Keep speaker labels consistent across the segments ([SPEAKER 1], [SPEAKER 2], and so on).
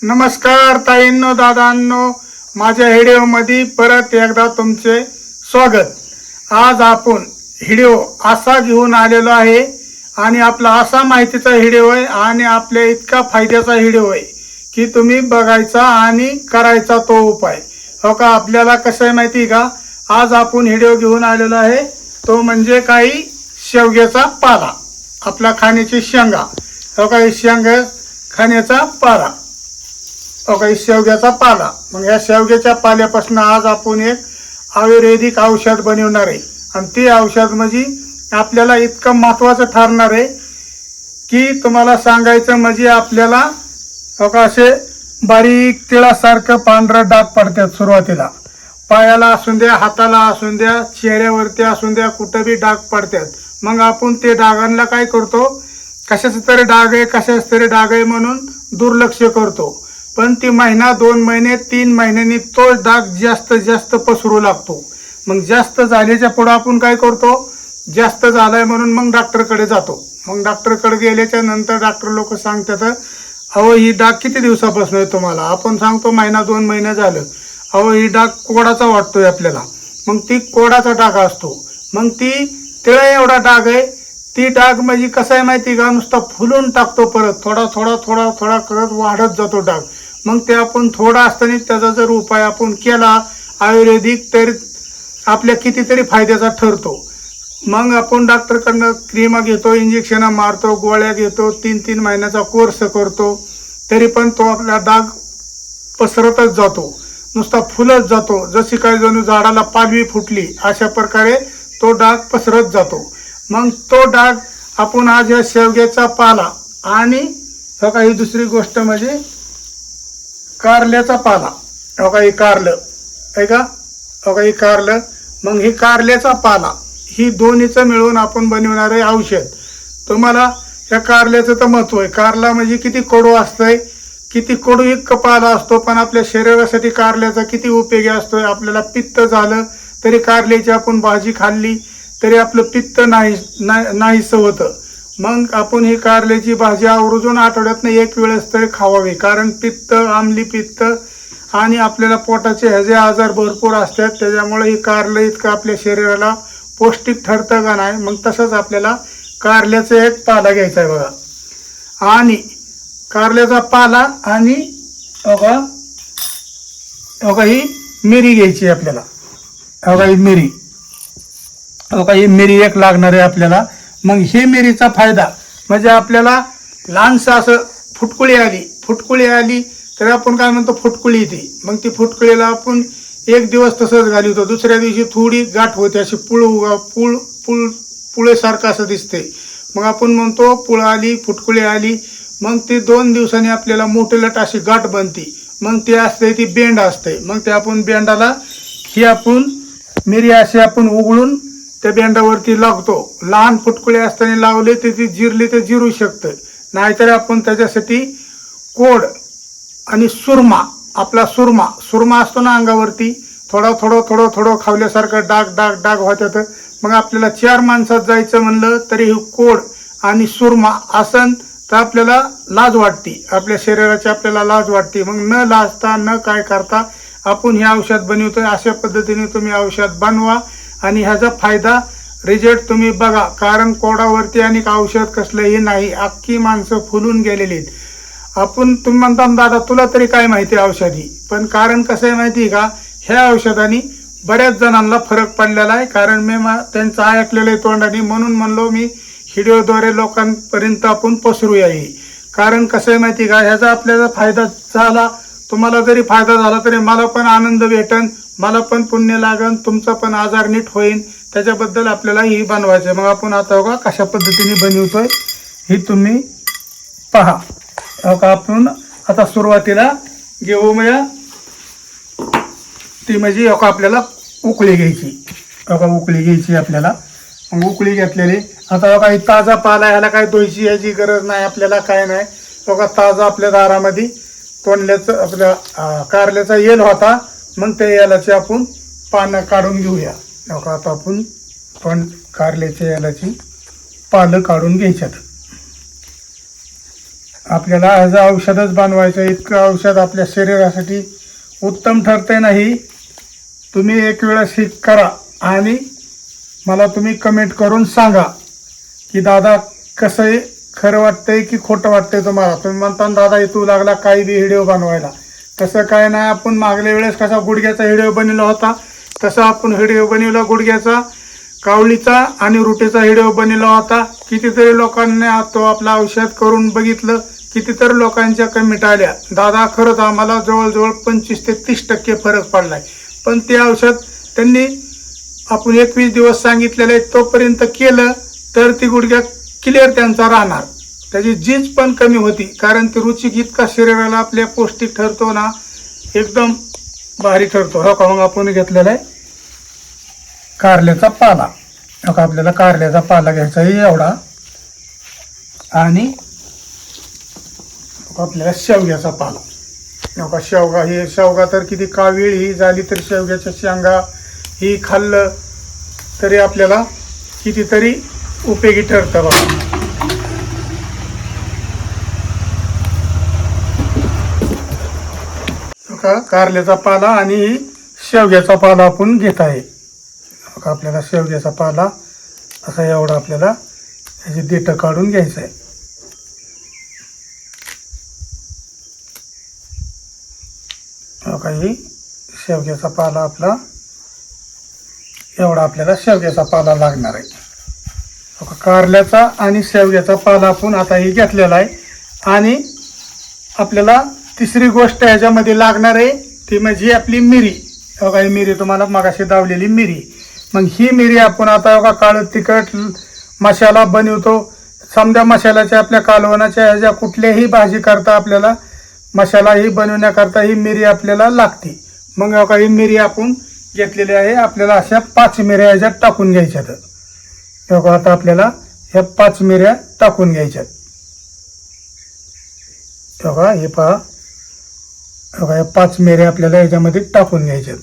[SPEAKER 1] नमस्कार ताईंनो दादांनो, माझ्या व्हिडिओमध्ये परत एकदा तुमचे स्वागत। आज आपण व्हिडिओ असा घेऊन आलेलो आहे आणि आपला असा माहितीचा व्हिडिओ आहे आणि आपल्या इतका फायद्याचा व्हिडिओ आहे की तुम्ही बघायचा आणि करायचा तो उपाय। हो का, आपल्याला कसं आहे माहिती का, आज आपण व्हिडिओ घेऊन आलेलो आहे तो म्हणजे काही शेवग्याचा पाला, आपला खाण्याची शेंगा। हो का, शेंगा खाण्याचा पाला, काही शेवग्याचा पाला। मग या शेवग्याच्या पाल्यापासून आज आपण एक आयुर्वेदिक औषध बनवणार आहे आणि ते औषध म्हणजे आपल्याला इतकं महत्त्वाचं ठरणार आहे की तुम्हाला सांगायचं म्हणजे आपल्याला असे बारीक तिळासारखं पांढरं डाग पडतात सुरुवातीला, पायाला असून द्या, हाताला असून द्या, चेहऱ्यावरती असून द्या, कुठं बी डाग पडतात। मग आपण ते डागांना काय करतो, कशाच तरी डाग आहे म्हणून दुर्लक्ष करतो, पण ती महिना 2 महिने 3 महिन्यांनी तो डाग जास्त पसरू लागतो। मग जास्त झाल्याच्या पुढे आपण काय करतो, जास्त झालाय म्हणून मग डॉक्टरकडे जातो। मग डॉक्टरकडे गेल्याच्या नंतर डॉक्टर लोक सांगतात, अहो ही डाग किती दिवसापासून आहे तुम्हाला? आपण सांगतो महिना 2 महिने झालं। अहो ही डाग कोडाचा वाटतोय आपल्याला, मग ती कोडाचा डाग असतो। मग ती तिळा एवढा डाग आहे, ती डाग म्हणजे कसं आहे माहिती का, नुसता फुलून टाकतो, परत थोडा करत वाढत जातो डाग। मग ते आपण थोडा असताना त्याचा जर उपाय आपण केला आयुर्वेदिक तर आपल्या कितीतरी फायद्याचा ठरतो। मग आपण डॉक्टरकडनं क्रीमा घेतो, इंजेक्शन मारतो, गोळ्या घेतो, 3 महिन्याचा कोर्स करतो, तरी पण तो आपला डाग पसरतच जातो, नुसता फुलत जातो। जशी काही जणू झाडाला पालवी फुटली अशा प्रकारे तो डाग पसरत जातो। मग तो डाग आपण आज या शेवग्याचा पाला आणि ही दुसरी गोष्ट म्हणजे कारल्याचा पाला, काही कारलं आहे का, काही कारलं, मग ही कारल्याचा पाला, ही दोन्हीचं मिळून आपण बनवणार आहे औषध। तुम्हाला या कारल्याचं तर महत्व आहे, कारला म्हणजे किती कडू असतंय, किती कडू एक पाला असतो, पण आपल्या शरीरासाठी कारल्याचा किती उपयोगी असतोय। आपल्याला पित्त झालं तरी कारल्याची आपण भाजी खाल्ली तरी आपलं पित्त नाहीसं होतं। मग आपण ही कारल्याची भाजी आवर्जून आठवड्यातनं 1 वेळेस तरी खावावी, कारण पित्त, आम्ली पित्त आणि आपल्याला पोटाचे ह्याचे आजार भरपूर असतात, त्याच्यामुळे ही कारलं इतकं आपल्या शरीराला पौष्टिक ठरतं का नाही। मग तसंच आपल्याला कारल्याचा एक पाला घ्यायचा आहे बघा, आणि कारल्याचा पाला आणि ही मिरी घ्यायची आपल्याला, ही मिरी, ही मिरी एक लागणार आहे आपल्याला। मग हे मिरीचा फायदा म्हणजे आपल्याला लहानसं असं फुटकुळी आली तर आपण काय म्हणतो, फुटकुळी येते। मग ती फुटकुळीला आपण 1 दिवस तसंच घालवतो, दुसऱ्या दिवशी थोडी गाठ होते, अशी पुळेसारखं असं दिसते। मग आपण म्हणतो पुळ आली, फुटकुळी आली, मग ती 2 दिवसांनी आपल्याला मोठेलट अशी गाठ बनते। मग ते असते ती बेंड असते, मग ते आपण बेंडाला ही आपण मिरी अशी आपण उघडून त्या बेंडावरती लागतो। लहान फुटकुळे असताना लावले तर ती जिरली तर जिरू शकतं, नाहीतर आपण त्याच्यासाठी कोड आणि सुरमा, आपला सुरमा असतो ना अंगावरती, थोडं खावल्यासारखं डाग होतात। मग आपल्याला 4 माणसात जायचं म्हणलं तरी हे कोड आणि सुरमा आसन तर आपल्याला लाज वाटते, आपल्या शरीराची आपल्याला लाज वाटते। मग न लाजता न काय करता आपण हे औषध बनवतोय, अशा पद्धतीने तुम्ही औषध बनवा आणि ह्याचा फायदा रिझल्ट तुम्ही बघा। कारण कोडावरती आणि औषध कसलंही नाही, अख्खी माणसं फुलून गेलेली आहेत। तुम्ही म्हणता दादा तुला तरी काय माहिती औषधी, पण कारण कसं आहे माहिती का, ह्या औषधाने बऱ्याच जणांना फरक पडलेला आहे। कारण मी त्यांचं ऐकलेलं आहे तोंडाने, म्हणून म्हणलो मी व्हिडिओद्वारे लोकांपर्यंत आपण पसरूया। कारण कसं आहे माहिती का, ह्याचा आपल्याला फायदा झाला, तुम्हाला जरी फायदा झाला तरी मला पण आनंद भेटन, मला पण पुण्य लागन, तुमचा पण आजार नीट होईल, त्याच्याबद्दल आपल्याला ही बनवायचं। मग आपण आता बघा कशा पद्धतीने बनवतोय ही तुम्ही पहा। आपण आता सुरुवातीला घेऊ ती म्हणजे आपल्याला उकळी घ्यायची आपल्याला। मग उकळी घेतलेली आता काही ताजा पाला, ह्याला काय धुवायची याची गरज नाही आपल्याला, काय नाही। ताजा आपल्या दारामध्ये तोंडल्याचं आपल्या कारल्याचा येल होता, मग त्या येलाची आपण पानं काढून घेऊया। आता आपण कारल्याच्या येलाची पानं काढून घ्यायच्यात। आपल्याला ॲज अ औषधच बनवायचं. इतकं औषध आपल्या शरीरासाठी उत्तम ठरते नाही. तुम्ही एक वेळेस हे करा आणि मला तुम्ही कमेंट करून सांगा की दादा कसं आहे, खरं वाटतंय की खोटं वाटतंय तुम्हाला. तुम्ही म्हणता दादा येतू लागला काही बी व्हिडिओ बनवायला. तसं काय नाही. आपण मागल्या वेळेस कसा गुडघ्याचा व्हिडिओ बनवला होता तसा आपण व्हिडिओ बनवला गुडघ्याचा, कावळीचा आणि रुटीचा व्हिडिओ बनवला होता. कितीतरी लोकांनी तो आपला औषध करून बघितलं. कितीतरी लोकांच्या कमेंट आल्या, दादा खरंच आम्हाला जवळजवळ 25 ते 30% फरक पडलाय. पण ते औषध त्यांनी आपण 21 दिवस सांगितलेले तोपर्यंत केलं तर ती गुडघ्या क्लिअर त्यांचा राहणार. त्याची झीज पण कमी होती. कारण ती रुचिक इतका शरीराला आपल्या पौष्टिक ठरतो ना, एकदम भारी ठरतो. हो का. मग आपण घेतलेला आहे कारल्याचा पाला. हो का. आपल्याला कारल्याचा पाला घ्यायचा आहे एवढा. आणि आपल्याला शेवग्याचा पाला. हो का. शेवगा, हे शेवगा तर किती कावीळ ही झाली तरी शेवग्याच्या शेंगा ही खाल्लं तरी आपल्याला कितीतरी उपयोगी ठरतं बघा. का कारल्याचा पाला आणि शेवग्याचा पाला आपण घेत आहे. आपल्याला शेवग्याचा पाला असा एवढा आपल्याला याची देठं काढून घ्यायचं आहे. काही शेवग्याचा पाला आपला एवढा आपल्याला शेवग्याचा पाला लागणार आहे. कारल्याचा आणि शेवग्याचा पाला आपण आता ही घेतलेला आहे. आणि आपल्याला तिसरी गोष्ट ह्याच्यामध्ये लागणार आहे ती म्हणजे आपली मिरी. बघा ही मिरी तुम्हाला मगाशी दावलेली मिरी. मग ही मिरी आपण आता बघा काळं तिखट मसाला बनवतो. समजा मसाल्याच्या आपल्या कालवणाच्या ह्याच्या कुठल्याही भाजी करता आपल्याला मसाला ही बनवण्याकरता ही मिरी आपल्याला लागते. मग बघा ही मिरी आपण घेतलेली आहे. आपल्याला अशा 5 मिऱ्या ह्याच्यात टाकून घ्यायच्यात. बघा आता आपल्याला ह्या 5 मिऱ्या टाकून घ्यायच्यात. बघा हे पहा. बघा या 5 मिऱ्या आपल्याला याच्यामध्ये टाकून घ्यायच्यात.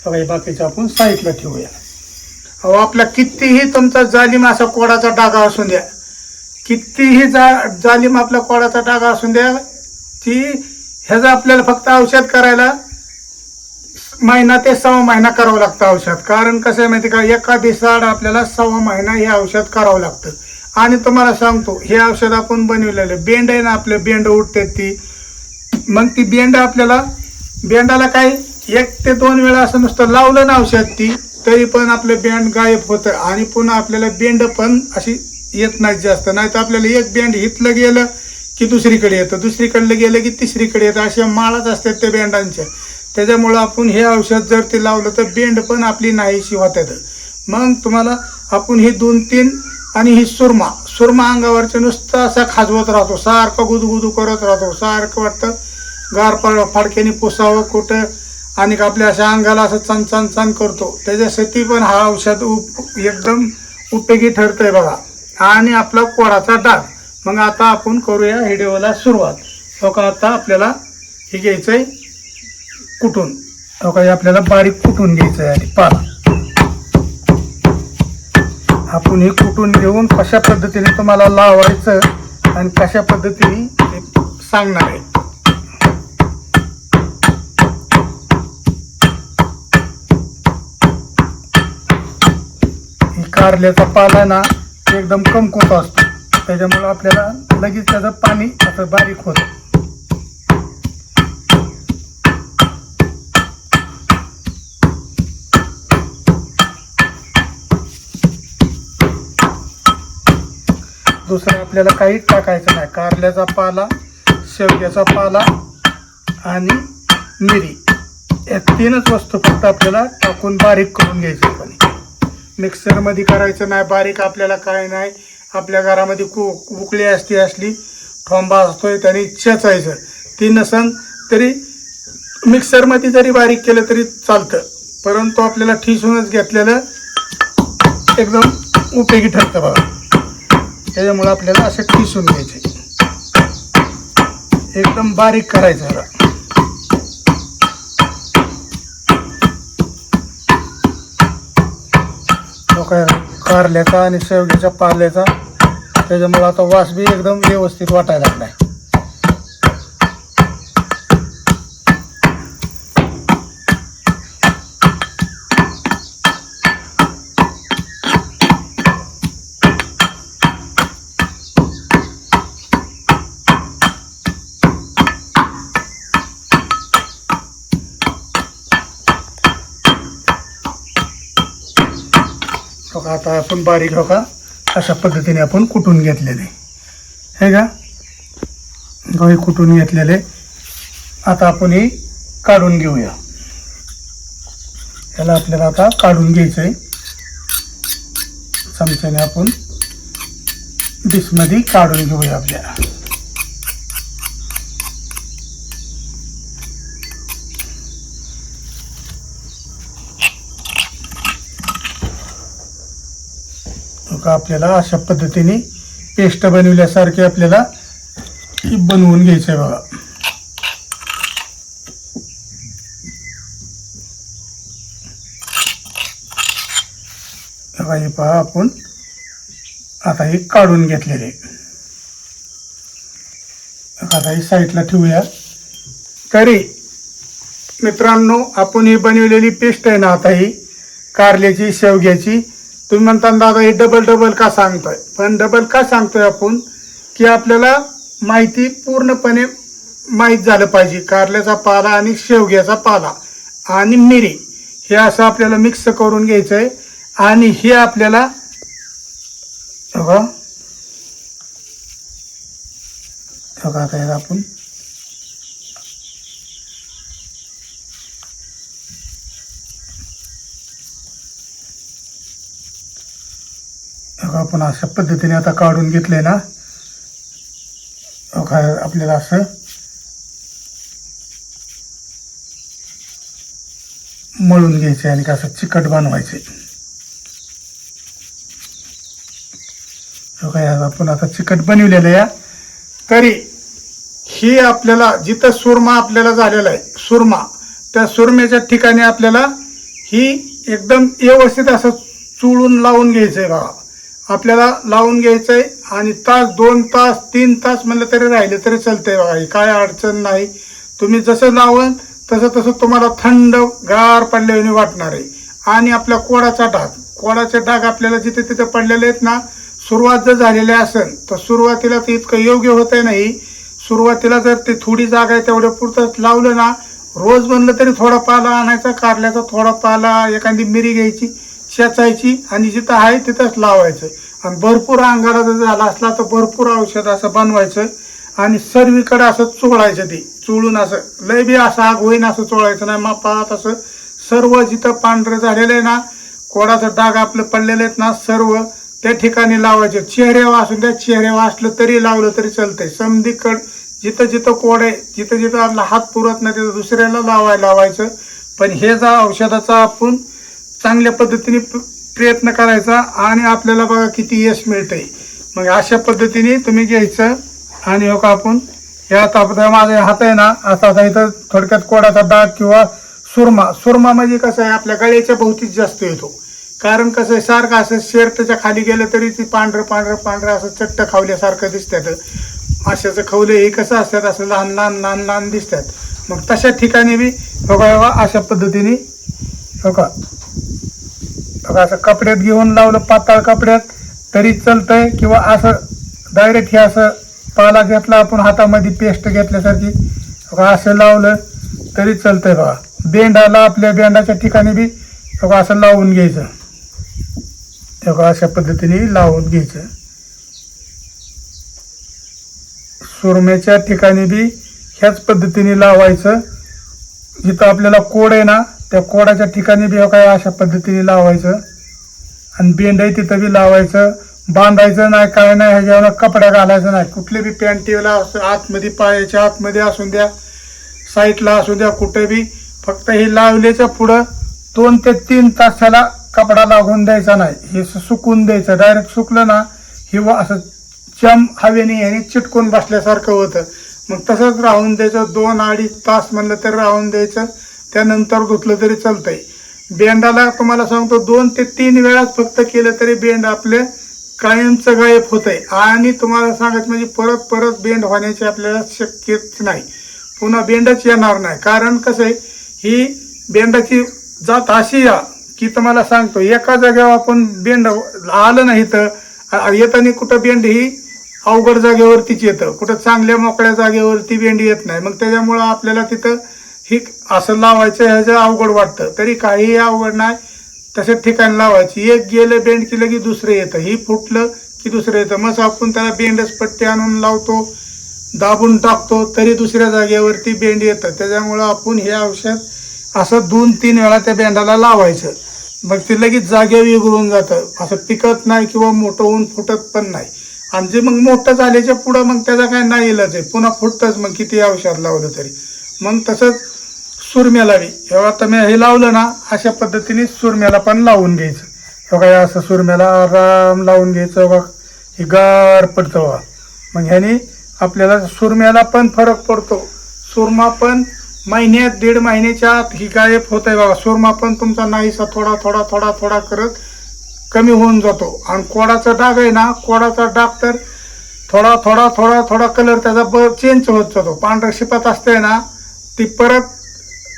[SPEAKER 1] बघा हे बाकीचं आपण साईडला ठेवूया. अहो आपला कितीही तुमचा जालिम असा कोडाचा डागा असून द्या, कितीही जालिम आपला कोडाचा डागा असून द्या, ती ह्याचं आपल्याला फक्त औषध करायला महिना ते 1.25 महिना करावं लागतं औषध. कारण कसं आहे माहिती का, एका दिवसाआड आपल्याला 1.25 महिना हे औषध करावं लागतं. आणि तुम्हाला सांगतो हे औषध आपण बनवलेलं बेंड आहे ना, आपले बेंड उठतात ती. मग ती बेंड आपल्याला बेंडाला काय 1 ते 2 वेळा असं नुसतं लावलं ना औषध ती तरी पण आपलं बेंड गायब होतं. आणि पुन्हा आपल्याला बेंड पण अशी येत नाही जास्त. नाही तर आपल्याला एक बेंड हितलं गेलं की दुसरीकडे येतं, दुसरीकडलं गेलं की तिसरीकडे येतं. अशा माळाच असतात त्या बेंडांच्या. त्याच्यामुळं आपण हे औषध जर ते लावलं तर बेंड पण आपली नाहीशी होतात. मग तुम्हाला आपण हे 2-3 आणि ही सुरमा अंगावरचे नुसतं असा खाजवत राहतो, सारखं गुदगुदू करत राहतो. सारखं वाटतं गार फाडक्याने पुसावं कुठं. आणि आपल्या अशा अंगाला असं चन करतो. त्याच्यासाठी पण हा औषध एकदम उपयोगी ठरतंय बघा. आणि आपला कोडाचा डाग. मग आता आपण करूया व्हिडिओला सुरुवात. बघा आता आपल्याला हे घ्यायचंय कुटून. बघा हे आपल्याला बारीक कुटून घ्यायचं आहे. आणि पाला आपण हे कुटून घेऊन कशा पद्धतीने तुम्हाला लावायचं आणि कशा पद्धतीने ते सांगणार आहे. कारल्याचा पाला ना एकदम कमकुवत असतो. त्याच्यामुळं आपल्याला लगेच त्याचं पाणी असं बारीक होतं. दुसरं आपल्याला काही टाकायचं नाही. कारल्याचा पाला, शेवग्याचा पाला आणि मिरी या 3च वस्तू फक्त आपल्याला टाकून बारीक करून घ्यायचं. पण मिक्सरमध्ये करायचं नाही बारीक. आपल्याला काय नाही, आपल्या घरामध्ये उकळी असली ठोंबा असतोय त्याने चेचायचं. ती नसन तरी मिक्सरमध्ये जरी बारीक केलं तरी चालतं. परंतु आपल्याला ठिसूनच घेतलेलं एकदम उपयोगी ठरतं बघा. त्याच्यामुळं आपल्याला असं ठिसून घ्यायचं, एकदम बारीक करायचं बघा. कारल्याचा आणि शेवग्याच्या पाल्याचा त्याच्यामुळे आता वास बी एकदम व्यवस्थित वाटायला लागलाय. बघा आता आपण बारीक हो का अशा पद्धतीने आपण कुटून घेतलेले हे का गहू कुटून घेतलेले. आता आपण हे काढून घेऊया. याला आपल्याला आता काढून घ्यायचं आहे. चमच्याने आपण डिशमध्ये काढून घेऊया. आपल्याला आपल्याला अशा पद्धतीने पेस्ट बनवल्यासारखे आपल्याला बनवून घ्यायचं आहे बघा. हे पहा आपण आता हे काढून घेतलेले. आता ही साईडला ठेवूया. तरी मित्रांनो आपण ही बनवलेली पेस्ट आहे ना आता ही कारल्याची शेवग्याची. तुम्ही म्हणता दादा हे डबल का सांगतोय. पण डबल का सांगतोय आपण की आपल्याला माहिती पूर्णपणे माहीत झालं पाहिजे. कारल्याचा पाला आणि शेवग्याचा पाला आणि मिरी हे असं आपल्याला मिक्स करून घ्यायचं आहे. आणि हे आपल्याला बघा आता आपण आपण अशा पद्धतीने आता काढून घेतले ना. आपल्याला असं मळून घ्यायचे आणि कसं चिकट बनवायचे. आपण आता चिकट बनवलेलं या. तरी ही आपल्याला जिथं सुरमा आपल्याला झालेला आहे सुरमा त्या सुरम्याच्या ठिकाणी आपल्याला ही एकदम व्यवस्थित असं चुळून लावून घ्यायचंय बघा. आपल्याला लावून घ्यायचंय आणि तास 2 तास 3 तास म्हणलं तरी राहिले तरी चालतंय बघा. ही काय अडचण नाही. तुम्ही जसं लावून तसं तुम्हाला थंड गार पडल्याने वाटणार आहे. आणि आपला कोडाचे डाग आपल्याला जिथे तिथे पडलेले आहेत ना. सुरुवात जर झालेली असेल तर सुरुवातीला ते इतकं योग्य होतंय नाही. सुरुवातीला जर ते थोडी जागा आहे तेवढ्या पुरतं लावलं ना. रोज म्हणलं तरी थोडा पाला आणायचा कारल्याचा थोडा पाला एखादी मिरी घ्यायची शेचायची आणि जिथं आहे तिथंच लावायचं. आणि भरपूर अंगाला जर झाला असला तर भरपूर औषध असं बनवायचं आणि सर्वीकडे असं चोळायचं. ते चोळून असं लय बी असं आग होईन असं चोळायचं नाही. मापात असं सर्व जिथं पांढरं झालेलं आहे ना कोडाचं डाग आपलं पडलेले आहेत ना सर्व त्या ठिकाणी लावायचे. चेहऱ्यावर असून त्या चेहऱ्यावर असलं तरी लावलं तरी चालतंय. समधीकड जिथं जिथं कोड आहे जिथं जिथं आपला हात पुरत नाही तिथं दुसऱ्याला लावायचं. पण हे जा औषधाचा आपण चांगल्या पद्धतीने प्रयत्न करायचा आणि आपल्याला बघा किती यश मिळतंय. मग अशा पद्धतीने तुम्ही घ्यायचं. आणि हो का आपण या आता माझा हात आहे ना आता इथं थोडक्यात कोडाचा डाग किंवा सुरमा म्हणजे कसं आहे आपल्या गळ्याच्या भोवतीच जास्त येतो. कारण कसं आहे सारखं असं शर्टच्या खाली गेलं तरी ती पांढरं असं चट्ट खावल्यासारखं दिसतात. माशाचं खवले हे कसं असतात असं लहान दिसतात. मग तशा ठिकाणी बी बघा अशा पद्धतीने बघा असं कपड्यात घेऊन लावलं पातळ कपड्यात तरी चालतंय. किंवा असं डायरेक्ट हे असं पाला घेतला आपण हातामध्ये पेस्ट घेतल्यासारखी बघा असं लावलं तरी चालतंय. बघा बेंडाला आपल्या बेंडाच्या ठिकाणी बी बघा असं लावून घ्यायचं. तेव्हा अशा पद्धतीने लावून घ्यायचं. सुरम्याच्या ठिकाणी बी ह्याच पद्धतीने लावायचं. जिथं आपल्याला कोड आहे ना त्या कोडाच्या ठिकाणी बी काय अशा पद्धतीने लावायचं. आणि बेंड आहे तिथं बी लावायचं. बांधायचं नाही काय नाही. ह्याच्यावर कपड्या घालायचं नाही. कुठले बी पॅन्टीला आतमध्ये पायाच्या आतमध्ये असून द्या साईडला असू द्या कुठे बी फक्त हे लावल्याच्या पुढं 2 ते 3 तास त्याला कपडा लागून द्यायचा नाही. हे सुकून द्यायचं. डायरेक्ट सुकलं ना हे असं चम हवेने ह्याने चिटकून बसल्यासारखं होतं. मग तसंच राहून द्यायचं. 2-2.5 तास म्हणलं तर राहून द्यायचं. त्यानंतर धुतलं तरी चालतंय. बेंडाला तुम्हाला सांगतो 2 ते 3 वेळाच फक्त केलं तरी बेंड आपले कायमचं गायब होतंय. आणि तुम्हाला सांगायचं म्हणजे परत बेंड होण्याची आपल्याला शक्यच नाही. पुन्हा बेंडच येणार नाही. कारण कसं आहे ही बेंडाची जात अशी या की तुम्हाला सांगतो एका जागेवर आपण बेंड आलं नाही तर येताना कुठं बेंड ही अवघड जागेवरतीच येतं. कुठं चांगल्या मोकळ्या जागेवरती बेंड येत नाही. मग त्याच्यामुळं आपल्याला तिथं ही असं लावायचं ह्याचं अवघड वाटतं. तरी काहीही अवघड नाही. तसं ठिकाण लावायची. एक गेलं बेंड की लगे दुसरं येतं, ही फुटलं की दुसरं येतं. मग आपण त्याला बेंडच पट्टी आणून लावतो, दाबून टाकतो तरी दुसऱ्या जागेवरती बेंड येतं. त्याच्यामुळं आपण हे औषध असं 2-3 वेळा त्या बेंडाला लावायचं. मग ते लगेच जागेवर विरघळून जातं, असं पिकत नाही किंवा मोठं होऊन फुटत पण नाही. आणि जे मग मोठं झाल्याच्या पुढं मग त्याचा काय नाही इलाज आहे, पुन्हा फुटतंच मग किती औषध लावलं तरी. मग तसंच सुरम्याला बी जेव्हा तुम्ही हे लावलं ना, अशा पद्धतीने सुरम्याला पण लावून घ्यायचं. हे काय असं सुरम्याला आराम लावून घ्यायचं बघ, हे गार पडतं बघा. मग ह्याने आपल्याला सुरम्याला पण फरक पडतो. सुरमा पण महिन्यात 1.5 महिन्याच्या आत ही गायब होत आहे बघा. सुरमा पण तुमचा नाहीसा थोडा थोडा थोडा थोडा करत कमी होऊन जातो. आणि कोडाचा डाग आहे ना, कोडाचा डाग तर थोडा थोडा थोडा थोडा कलर त्याचा चेंज होत जातो. पांढरा शिपात असते ना, ती परत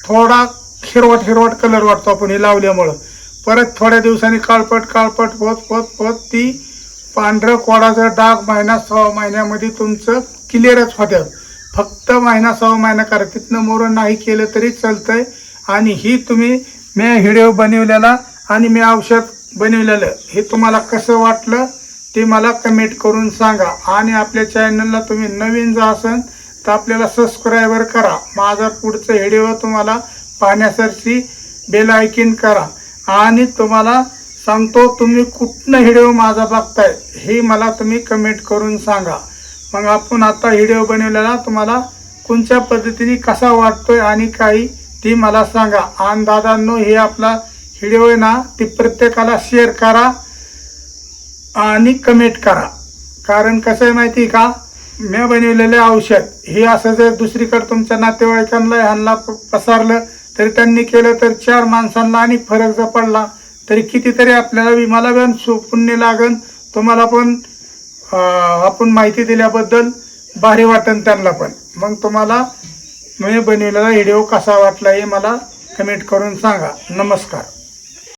[SPEAKER 1] थोडा हिरवट हिरवट कलर वाटतो आपण हे लावल्यामुळं. परत थोड्या दिवसांनी काळपट काळपट होत होत होत ती पांढरं कोडाचं डाग 1-6 महिन्यामध्ये तुमचं क्लिअरच होत्यात. फक्त 1-6 महिना करा, तिथनं मोरं नाही केलं तरी चालतंय. आणि ही तुम्ही मी व्हिडिओ बनवलेला आणि मी औषध बनवलेलं हे तुम्हाला कसं वाटलं ते मला कमेंट करून सांगा. आणि आपल्या चॅनलला तुम्ही नवीन जर असाल तर आपल्याला सबस्क्राईबर करा. माझा पुढचं व्हिडिओ तुम्हाला पाहण्यासाठी बेल आयकॉन करा. आणि तुम्हाला सांगतो, तुम्ही कुठनं व्हिडिओ माझा बघताय हे मला तुम्ही कमेंट करून सांगा. मग आपण आता व्हिडिओ बनवलेला तुम्हाला कोणत्या पद्धतीने कसा वाटतोय आणि काही ती मला सांगा. आणि दादांनो, हे आपला व्हिडिओ आहे ना, ती प्रत्येकाला शेअर करा आणि कमेंट करा. कारण कसं आहे माहिती का, मी बनवलेले औषध हे असं जर दुसरीकडे तुमच्या नातेवाईकांना ह्यांना पसरलं तरी त्यांनी केलं तर 4 माणसांना आणि फरक जर पडला तरी कितीतरी आपल्याला विमाला पण पुण्य लागन. तुम्हाला पण आपण माहिती दिल्याबद्दल भारी वाटन त्यांना पण. मग तुम्हाला मी बनवलेला व्हिडिओ कसा वाटला हे मला कमेंट करून सांगा. नमस्कार.